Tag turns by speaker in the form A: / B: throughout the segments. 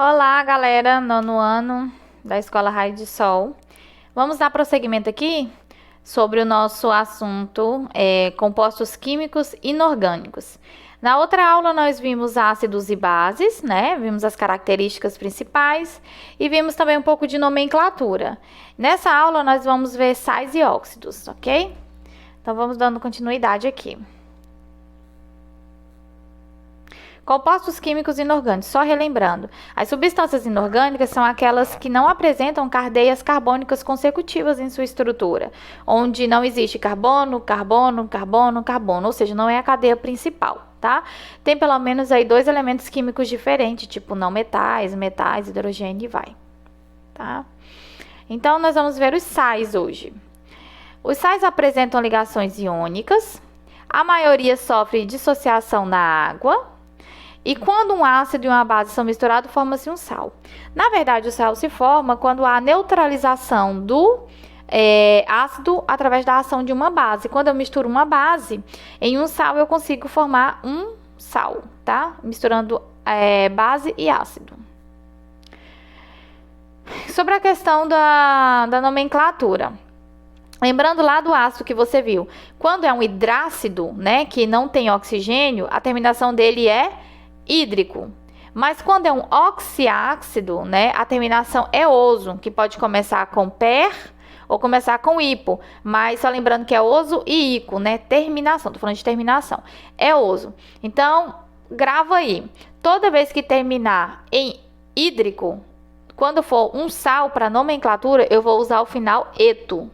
A: Olá, galera, nono ano da Escola Raio de Sol. Vamos dar prosseguimento aqui sobre o nosso assunto compostos químicos inorgânicos. Na outra aula nós vimos ácidos e bases, né? Vimos as características principais e vimos também um pouco de nomenclatura. Nessa aula nós vamos ver sais e óxidos, ok? Então vamos dando continuidade aqui. Compostos químicos inorgânicos, só relembrando, as substâncias inorgânicas são aquelas que não apresentam cadeias carbônicas consecutivas em sua estrutura, onde não existe carbono, carbono, carbono, carbono, ou seja, não é a cadeia principal, tá? Tem pelo menos aí dois elementos químicos diferentes, tipo não metais, metais, hidrogênio e vai, tá? Então, nós vamos ver os sais hoje. Os sais apresentam ligações iônicas, a maioria sofre dissociação na água. E quando um ácido e uma base são misturados, forma-se um sal. Na verdade, o sal se forma quando há neutralização do ácido através da ação de uma base. Quando eu misturo uma base em um sal, eu consigo formar um sal, tá? Misturando base e ácido. Sobre a questão da nomenclatura. Lembrando lá do ácido que você viu, quando é um hidrácido, né, que não tem oxigênio, a terminação dele é hídrico. Mas quando é um oxiácido, né, a terminação é oso, que pode começar com per ou começar com hipo. Mas só lembrando que é oso e ico, né, terminação, tô falando de terminação, é oso. Então, grava aí. Toda vez que terminar em hídrico, quando for um sal para nomenclatura, eu vou usar o final eto.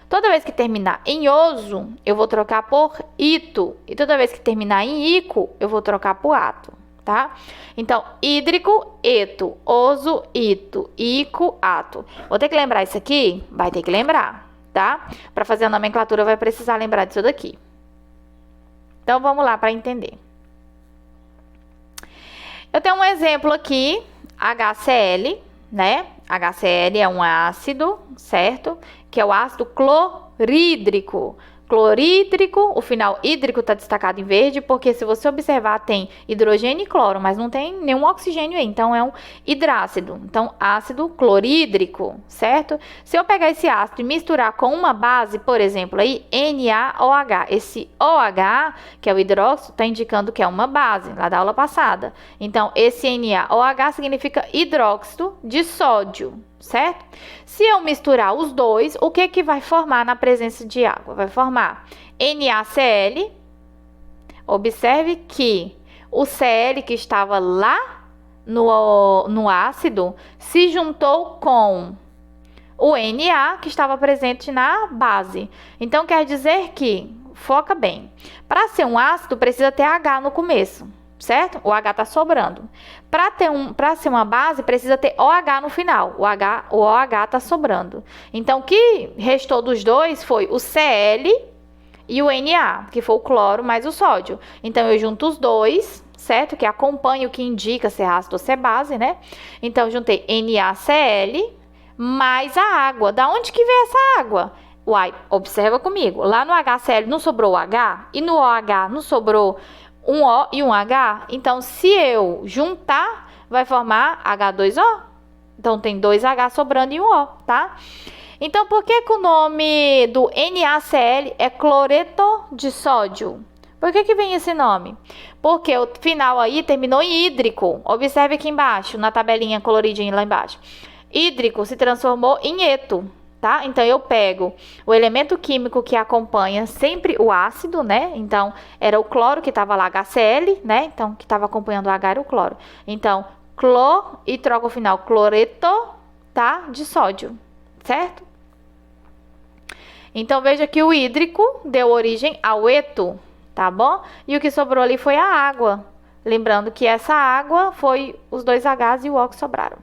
A: Toda vez que terminar em oso, eu vou trocar por ito. E toda vez que terminar em ico, eu vou trocar por ato, tá? Então, hídrico, eto, oso, ito, ico, ato. Vou ter que lembrar isso aqui? Vai ter que lembrar, tá? Para fazer a nomenclatura, vai precisar lembrar disso daqui. Então, vamos lá para entender. Eu tenho um exemplo aqui, HCl, né? HCl é um ácido, certo? Que é o ácido clorídrico. Clorídrico, o final hídrico está destacado em verde, porque se você observar tem hidrogênio e cloro, mas não tem nenhum oxigênio aí, então é um hidrácido. Então, ácido clorídrico, certo? Se eu pegar esse ácido e misturar com uma base, por exemplo, aí NaOH, esse OH, que é o hidróxido, está indicando que é uma base, lá da aula passada. Então, esse NaOH significa hidróxido de sódio, certo? Se eu misturar os dois, o que que vai formar na presença de água? Vai formar NaCl. Observe que o Cl que estava lá no ácido se juntou com o Na que estava presente na base. Então, quer dizer que, foca bem, para ser um ácido precisa ter H no começo, certo? O H está sobrando. Para ser uma base, precisa ter OH no final. O OH está sobrando. Então, o que restou dos dois foi o Cl e o Na, que foi o cloro mais o sódio. Então, eu junto os dois, certo? Que acompanha o que indica se é ácido ou se é base, né? Então, eu juntei NaCl mais a água. Da onde que veio essa água? Uai, observa comigo. Lá no HCl não sobrou o H e no OH não sobrou um O e um H, então se eu juntar, vai formar H2O. Então, tem 2H sobrando e um O, tá? Então, por que que o nome do NaCl é cloreto de sódio? Por que que vem esse nome? Porque o final aí terminou em hídrico. Observe aqui embaixo, na tabelinha coloridinha lá embaixo. Hídrico se transformou em eto. Tá? Então, eu pego o elemento químico que acompanha sempre o ácido, né? Então, era o cloro que estava lá, HCl, né? Então, que estava acompanhando o H era o cloro. Então, clor e troca o final cloreto, tá? De sódio, certo? Então, veja que o hídrico deu origem ao eto, tá bom? E o que sobrou ali foi a água. Lembrando que essa água foi os dois Hs e o O que sobraram.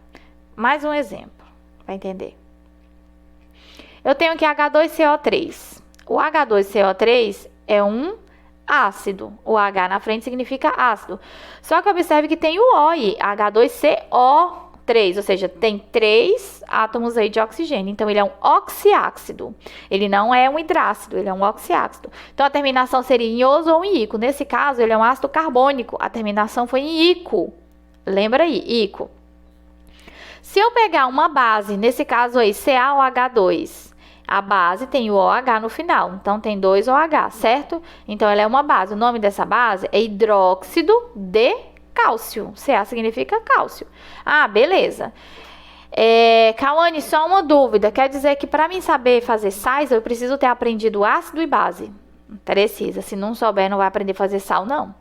A: Mais um exemplo, para entender. Eu tenho aqui H2CO3. O H2CO3 é um ácido. O H na frente significa ácido. Só que observe que tem o O aí, H2CO3, ou seja, tem 3 átomos aí de oxigênio. Então, ele é um oxiácido. Ele não é um hidrácido, ele é um oxiácido. Então, a terminação seria em oso ou em ico. Nesse caso, ele é um ácido carbônico. A terminação foi em ico. Lembra aí, ico. Se eu pegar uma base, nesse caso aí, CaOH2, a base tem o OH no final, então tem 2 OH, certo? Então ela é uma base. O nome dessa base é hidróxido de cálcio. Ca significa cálcio. Ah, beleza. Cauane, só uma dúvida. Quer dizer que para mim saber fazer sais, eu preciso ter aprendido ácido e base? Precisa. Se não souber, não vai aprender a fazer sal, não.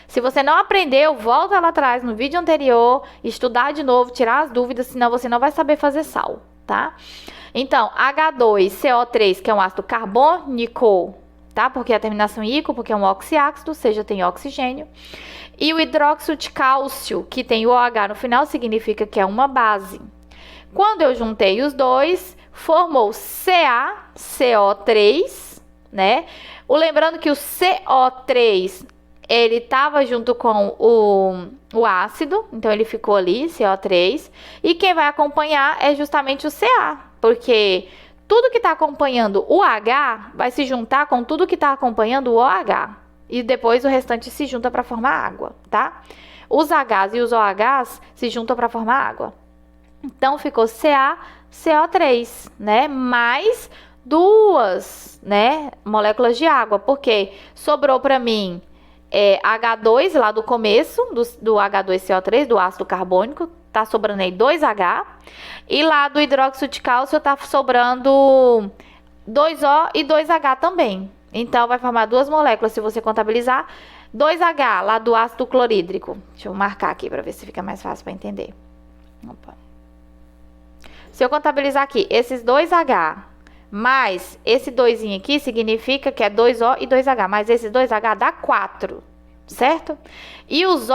A: Se você não aprendeu, volta lá atrás no vídeo anterior, estudar de novo, tirar as dúvidas, senão você não vai saber fazer sal, tá? Então, H2CO3, que é um ácido carbônico, tá? Porque a terminação em ico, porque é um oxiácido, ou seja, tem oxigênio. E o hidróxido de cálcio, que tem o OH no final, significa que é uma base. Quando eu juntei os dois, formou CaCO3, né? Lembrando que o CO3, ele estava junto com o ácido, então ele ficou ali, CO3. E quem vai acompanhar é justamente o Ca, porque tudo que está acompanhando o H vai se juntar com tudo que está acompanhando o OH. E depois o restante se junta para formar água, tá? Os Hs e os OHs se juntam para formar água. Então ficou CaCO3, né? Mais 2, né, moléculas de água, porque sobrou para mim H2 lá do começo, do H2CO3, do ácido carbônico, tá sobrando aí 2H. E lá do hidróxido de cálcio tá sobrando 2O e 2H também. Então, vai formar 2 moléculas, se você contabilizar. 2H lá do ácido clorídrico. Deixa eu marcar aqui para ver se fica mais fácil para entender. Opa. Se eu contabilizar aqui, esses 2H mais esse 2 aqui, significa que é 2O e 2H. Mas esses 2H dá 4, certo? E os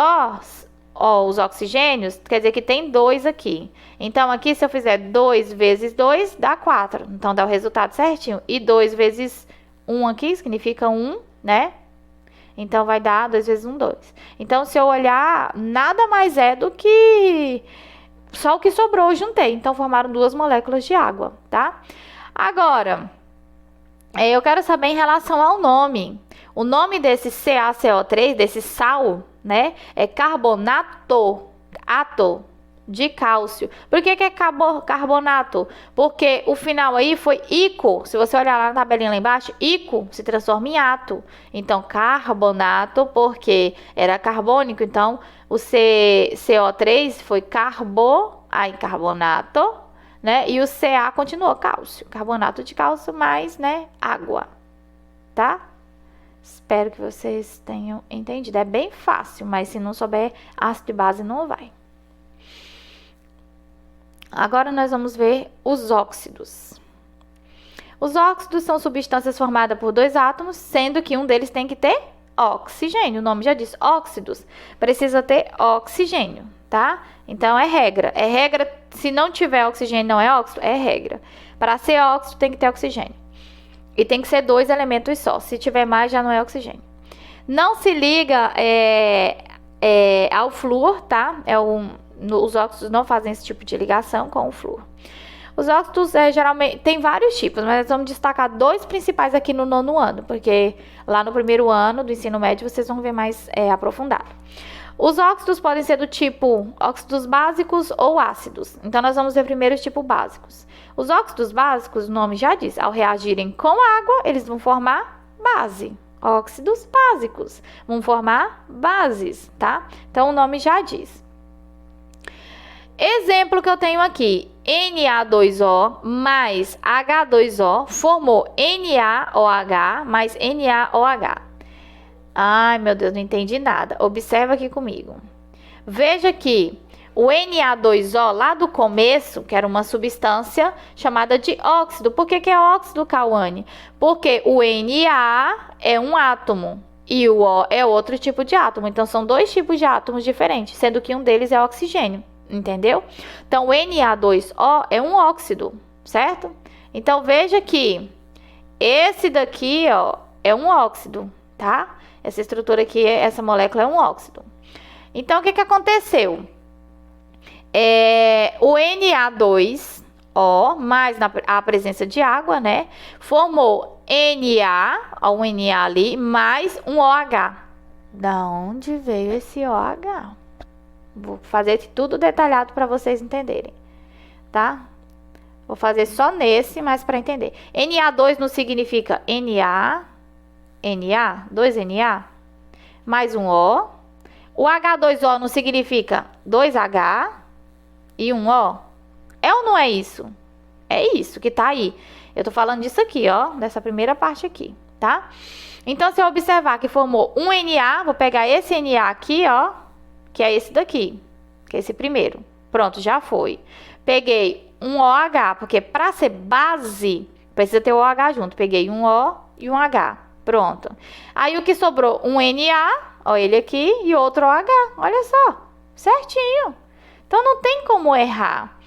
A: os oxigênios, quer dizer que tem 2 aqui. Então, aqui, se eu fizer 2 vezes 2, dá 4. Então, dá o resultado certinho. E 2 vezes 1 aqui, significa 1, né? Então, vai dar 2 vezes 1, 2. Então, se eu olhar, nada mais é do que só o que sobrou eu juntei. Então, formaram 2 moléculas de água, tá? Agora, eu quero saber em relação ao nome. O nome desse CaCO3, desse sal, né, é carbonato de cálcio. Por que é carbonato? Porque o final aí foi ico. Se você olhar lá na tabelinha lá embaixo, ico se transforma em ato. Então, carbonato, porque era carbônico, então o CO3 foi carbonato, né? E o Ca continuou cálcio, carbonato de cálcio mais, né, água, tá? Espero que vocês tenham entendido. É bem fácil, mas se não souber ácido e base, não vai. Agora nós vamos ver os óxidos. Os óxidos são substâncias formadas por 2 átomos, sendo que um deles tem que ter oxigênio. O nome já diz, óxidos. Precisa ter oxigênio, tá? Então, é regra. É regra, se não tiver oxigênio, não é óxido? É regra. Para ser óxido, tem que ter oxigênio. E tem que ser 2 elementos só. Se tiver mais, já não é oxigênio. Não se liga ao flúor, tá? Os óxidos não fazem esse tipo de ligação com o flúor. Os óxidos, geralmente, tem vários tipos, mas vamos destacar 2 principais aqui no 9º ano, porque lá no 1º ano do ensino médio vocês vão ver mais aprofundado. Os óxidos podem ser do tipo óxidos básicos ou ácidos. Então, nós vamos ver primeiro os tipos básicos. Os óxidos básicos, o nome já diz, ao reagirem com água, eles vão formar base. Óxidos básicos vão formar bases, tá? Então, o nome já diz. Exemplo que eu tenho aqui, Na2O mais H2O formou NaOH mais NaOH. Ai, meu Deus, não entendi nada. Observa aqui comigo. Veja que o Na2O lá do começo, que era uma substância chamada de óxido. Por que é óxido, Cauane? Porque o Na é um átomo e o O é outro tipo de átomo. Então, são 2 tipos de átomos diferentes, sendo que um deles é oxigênio. Entendeu? Então, o Na2O é um óxido, certo? Então, veja que esse daqui, ó, é um óxido, tá? Essa estrutura aqui, essa molécula é um óxido. Então, o que aconteceu? O Na2O, mais a presença de água, né? Formou Na, um Na ali, mais um OH. Da onde veio esse OH? Vou fazer tudo detalhado para vocês entenderem. tá? Vou fazer só nesse, mas para entender. Na2 não significa Na, 2Na, mais um O. O H2O não significa 2H e um O. É ou não é isso? É isso que tá aí. Eu tô falando disso aqui, ó, dessa primeira parte aqui, tá? Então, se eu observar que formou um Na, vou pegar esse Na aqui, ó, que é esse daqui, que é esse primeiro. Pronto, já foi. Peguei um OH, porque para ser base, precisa ter o OH junto. Peguei um O e um H. Pronto. Aí, o que sobrou? Um Na, ó, ele aqui, e outro OH. Olha só, certinho. Então, não tem como errar.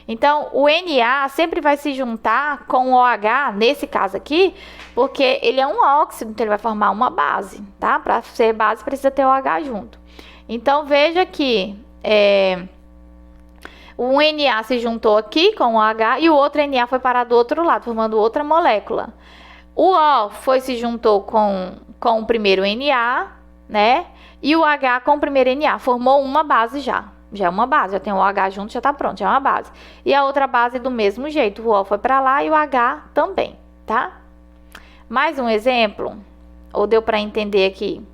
A: Então, o Na sempre vai se juntar com o OH, nesse caso aqui, porque ele é um óxido, então ele vai formar uma base, tá? Para ser base, precisa ter o OH junto. Então, veja que o Na se juntou aqui com o OH e o outro Na foi parar do outro lado, formando outra molécula. O O se juntou com o primeiro Na, né? E o H com o primeiro Na, formou uma base já. Já é uma base, já tem o OH junto, já tá pronto, já é uma base. E a outra base do mesmo jeito, o O foi para lá e o H também, tá? Mais um exemplo? Ou deu para entender aqui?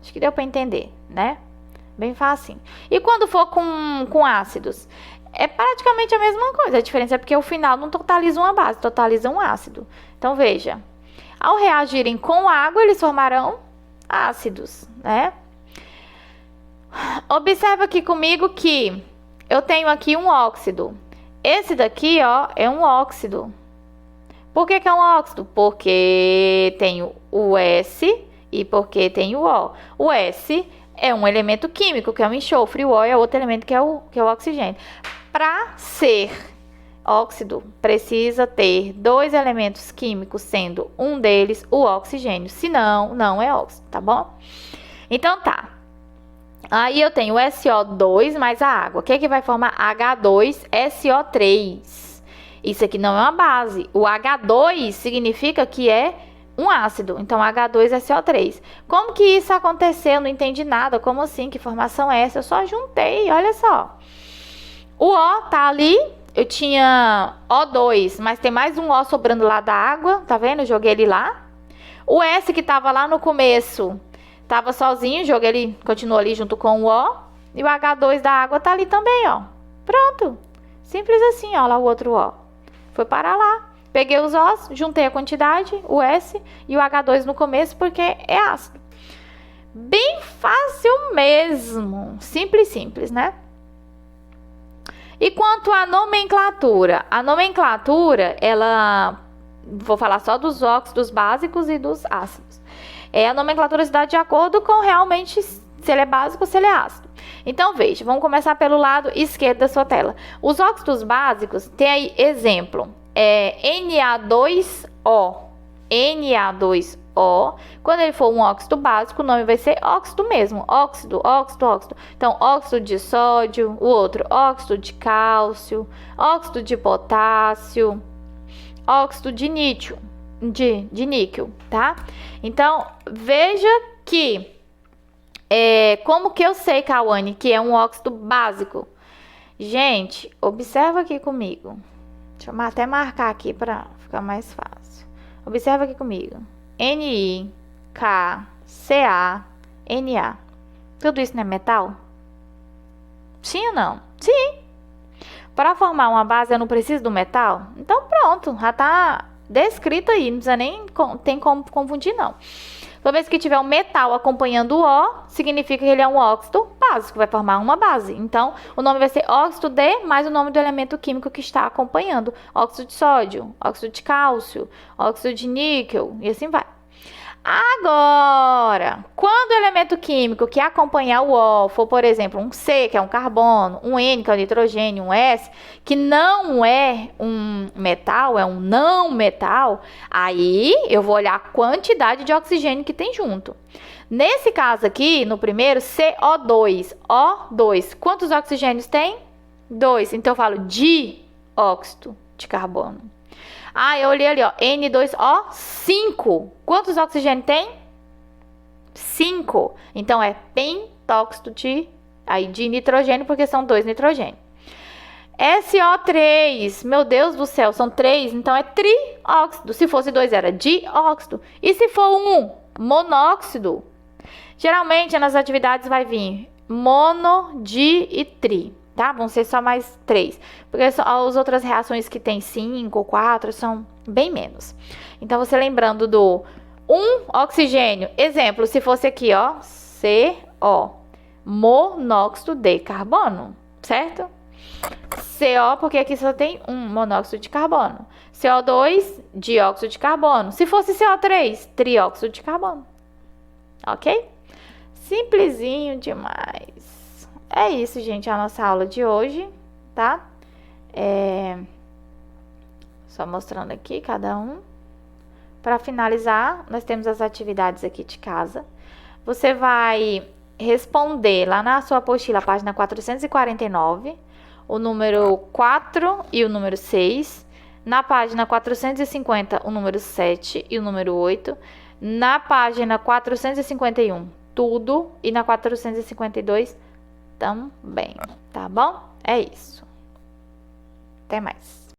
A: Acho que deu para entender, né? Bem fácil. E quando for com ácidos? É praticamente a mesma coisa. A diferença é porque o final não totaliza uma base, totaliza um ácido. Então, veja. Ao reagirem com água, eles formarão ácidos, né? Observa aqui comigo que eu tenho aqui um óxido. Esse daqui, ó, é um óxido. Por que é um óxido? Porque tem o S e porque tem o O. O S é um elemento químico, que é o enxofre, e o O é outro elemento, que é o oxigênio. Para ser óxido, precisa ter dois elementos químicos, sendo um deles o oxigênio. Senão, não é óxido, tá bom? Então, tá. Aí eu tenho o SO2 mais a água. O que é que vai formar? H2SO3. Isso aqui não é uma base. O H2 significa que é um ácido. Então, H2SO3. Como que isso aconteceu? Não entendi nada. Como assim? Que formação é essa? Eu só juntei, olha só. O O tá ali. Eu tinha O2, mas tem mais um O sobrando lá da água. Tá vendo? Eu joguei ele lá. O S que tava lá no começo... Tava sozinho, joguei ele, continuou ali junto com o O. E o H2 da água tá ali também, ó. Pronto. Simples assim, ó, lá o outro O. Foi parar lá. Peguei os Os, juntei a quantidade, o S e o H2 no começo, porque é ácido. Bem fácil mesmo. Simples, simples, né? E quanto à nomenclatura? A nomenclatura, ela... Vou falar só dos óxidos básicos e dos ácidos. A nomenclatura se dá de acordo com realmente se ele é básico ou se ele é ácido. Então, veja, vamos começar pelo lado esquerdo da sua tela. Os óxidos básicos, tem aí exemplo, Na2O. Na2O, quando ele for um óxido básico, o nome vai ser óxido mesmo. Óxido, óxido, óxido. Então, óxido de sódio, o outro, óxido de cálcio, óxido de potássio, óxido de níquel. De níquel, tá? Então, veja que como que eu sei, Cauane, que é um óxido básico? Gente, observa aqui comigo. Deixa eu até marcar aqui para ficar mais fácil. Observa aqui comigo. NiKCaNa. Tudo isso não é metal? Sim ou não? Sim. Para formar uma base, eu não preciso do metal? Então, pronto, já tá descrito aí, não precisa nem tem como confundir, não. Toda vez que tiver um metal acompanhando o O, significa que ele é um óxido básico, vai formar uma base. Então, o nome vai ser óxido de mais o nome do elemento químico que está acompanhando. Óxido de sódio, óxido de cálcio, óxido de níquel, e assim vai. Agora, quando o elemento químico que acompanhar o O for, por exemplo, um C, que é um carbono, um N, que é um nitrogênio, um S, que não é um metal, é um não metal, aí eu vou olhar a quantidade de oxigênio que tem junto. Nesse caso aqui, no primeiro, CO2, O2, quantos oxigênios tem? 2. Então eu falo dióxido de carbono. Eu olhei ali, ó, N2O, 5. Quantos oxigênios tem? 5. Então, é pentóxido de nitrogênio, porque são 2 nitrogênios. SO3, meu Deus do céu, são 3, então é trióxido. Se fosse 2, era dióxido. E se for 1, monóxido. Geralmente, nas atividades vai vir mono, di e tri, tá? Vão ser só mais 3. Porque as outras reações que tem 5 ou 4 são bem menos. Então, você lembrando do 1 oxigênio. Exemplo, se fosse aqui, ó, CO, monóxido de carbono, certo? CO, porque aqui só tem um monóxido de carbono. CO2, dióxido de carbono. Se fosse CO3, trióxido de carbono. Ok? Simplesinho demais. É isso, gente, a nossa aula de hoje, tá? Só mostrando aqui cada um. Para finalizar, nós temos as atividades aqui de casa. Você vai responder lá na sua apostila, página 449, o número 4 e o número 6. Na página 450, o número 7 e o número 8. Na página 451, tudo. E na 452 também, tá bom? É isso. Até mais.